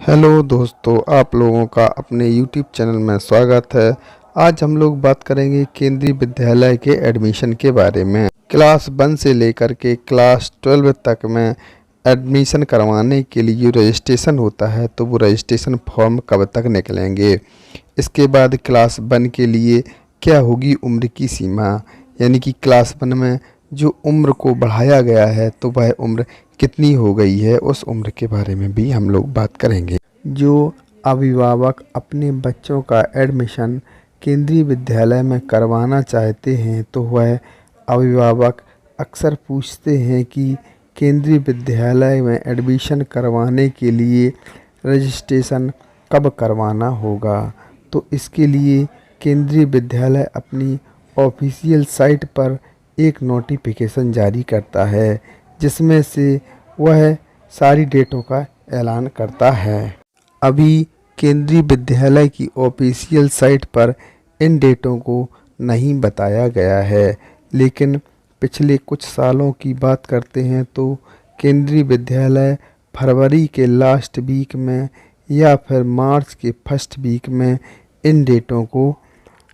Hello दोस्तों, आप लोगों का अपने YouTube चैनल में स्वागत है। आज हम लोग बात करेंगे केंद्रीय विद्यालय के एडमिशन के बारे में। क्लास 1 से लेकर के क्लास 12 तक में एडमिशन करवाने के लिए जो रजिस्ट्रेशन होता है तो वो रजिस्ट्रेशन फॉर्म कब तक निकलेंगे। इसके बाद क्लास 1 के लिए क्या होगी उम्र की सीमा, यानी कि क्लास 1 में जो उम्र को बढ़ाया गया है तो वह उम्र कितनी हो गई है, उस उम्र के बारे में भी हम लोग बात करेंगे। जो अभिभावक अपने बच्चों का एडमिशन केंद्रीय विद्यालय में करवाना चाहते हैं तो वह अभिभावक अक्सर पूछते हैं कि केंद्रीय विद्यालय में एडमिशन करवाने के लिए रजिस्ट्रेशन कब करवाना होगा। तो इसके लिए केंद्रीय विद्यालय अपनी ऑफिशियल साइट पर एक नोटिफिकेशन जारी करता है जिसमें से वह सारी डेटों का ऐलान करता है। अभी केंद्रीय विद्यालय की ऑफिशियल साइट पर इन डेटों को नहीं बताया गया है, लेकिन पिछले कुछ सालों की बात करते हैं तो केंद्रीय विद्यालय फरवरी के लास्ट वीक में या फिर मार्च के फर्स्ट वीक में इन डेटों को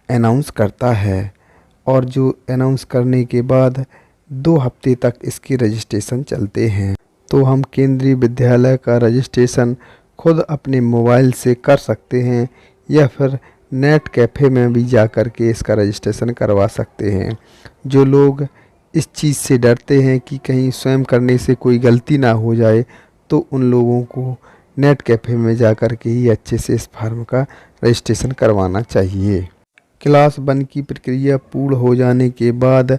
अनाउंस करता है और जो अनाउंस करने के बाद 2 हफ्ते तक इसके रजिस्ट्रेशन चलते हैं। तो हम केंद्रीय विद्यालय का रजिस्ट्रेशन खुद अपने मोबाइल से कर सकते हैं या फिर नेट कैफ़े में भी जा कर के इसका रजिस्ट्रेशन करवा सकते हैं। जो लोग इस चीज़ से डरते हैं कि कहीं स्वयं करने से कोई गलती ना हो जाए तो उन लोगों को नेट कैफ़े में जा कर के ही अच्छे से इस फॉर्म का रजिस्ट्रेशन करवाना चाहिए। क्लास 1 की प्रक्रिया पूर्ण हो जाने के बाद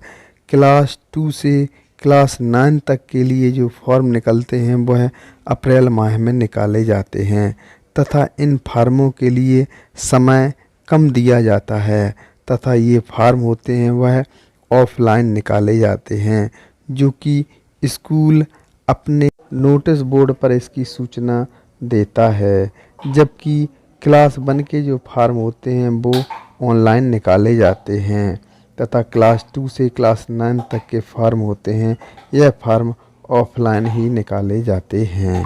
क्लास 2 से क्लास 9 तक के लिए जो फॉर्म निकलते हैं वह अप्रैल माह में निकाले जाते हैं तथा इन फार्मों के लिए समय कम दिया जाता है तथा ये फार्म होते हैं वह ऑफलाइन निकाले जाते हैं, जो कि स्कूल अपने नोटिस बोर्ड पर इसकी सूचना देता है। जबकि क्लास 1 के जो फार्म होते हैं वो ऑनलाइन निकाले जाते हैं तथा क्लास 2 से क्लास 9 तक के फार्म होते हैं यह फार्म ऑफलाइन ही निकाले जाते हैं।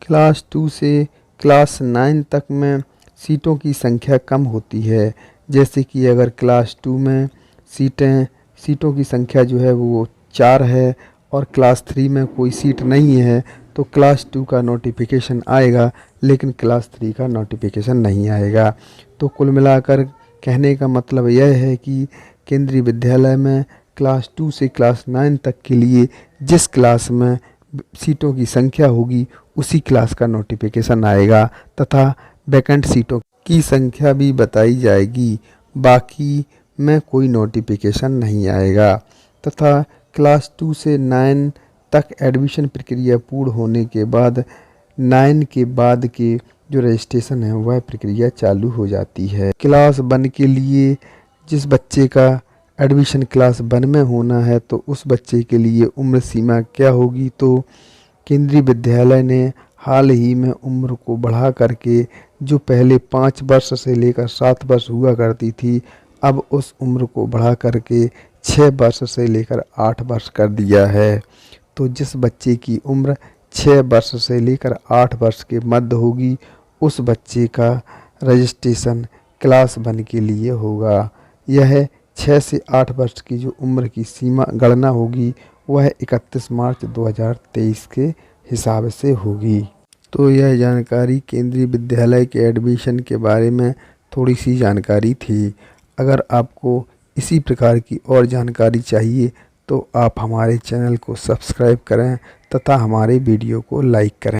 क्लास 2 से क्लास 9 तक में सीटों की संख्या कम होती है, जैसे कि अगर क्लास 2 में सीटों की संख्या जो है वो 4 है और क्लास 3 में कोई सीट नहीं है तो क्लास 2 का नोटिफिकेशन आएगा लेकिन क्लास 3 का नोटिफिकेशन नहीं आएगा। तो कुल मिलाकर कहने का मतलब यह है कि केंद्रीय विद्यालय में क्लास 2 से क्लास 9 तक के लिए जिस क्लास में सीटों की संख्या होगी उसी क्लास का नोटिफिकेशन आएगा तथा वैकेंट सीटों की संख्या भी बताई जाएगी, बाकी में कोई नोटिफिकेशन नहीं आएगा। तथा क्लास 2 से 9 तक एडमिशन प्रक्रिया पूर्ण होने के बाद 9 के बाद के जो रजिस्ट्रेशन है वह प्रक्रिया चालू हो जाती है। क्लास 1 के लिए जिस बच्चे का एडमिशन क्लास 1 में होना है तो उस बच्चे के लिए उम्र सीमा क्या होगी, तो केंद्रीय विद्यालय ने हाल ही में उम्र को बढ़ा करके जो पहले 5 वर्ष से लेकर 7 वर्ष हुआ करती थी अब उस उम्र को बढ़ा करके 6 वर्ष से लेकर 8 वर्ष कर दिया है। तो जिस बच्चे की उम्र 6 वर्ष से लेकर 8 वर्ष के मध्य होगी उस बच्चे का रजिस्ट्रेशन क्लास 1 के लिए होगा। यह 6 से 8 वर्ष की जो उम्र की सीमा गणना होगी वह 31 मार्च 2023 के हिसाब से होगी। तो यह जानकारी केंद्रीय विद्यालय के एडमिशन के बारे में थोड़ी सी जानकारी थी। अगर आपको इसी प्रकार की और जानकारी चाहिए तो आप हमारे चैनल को सब्सक्राइब करें तथा हमारे वीडियो को लाइक करें।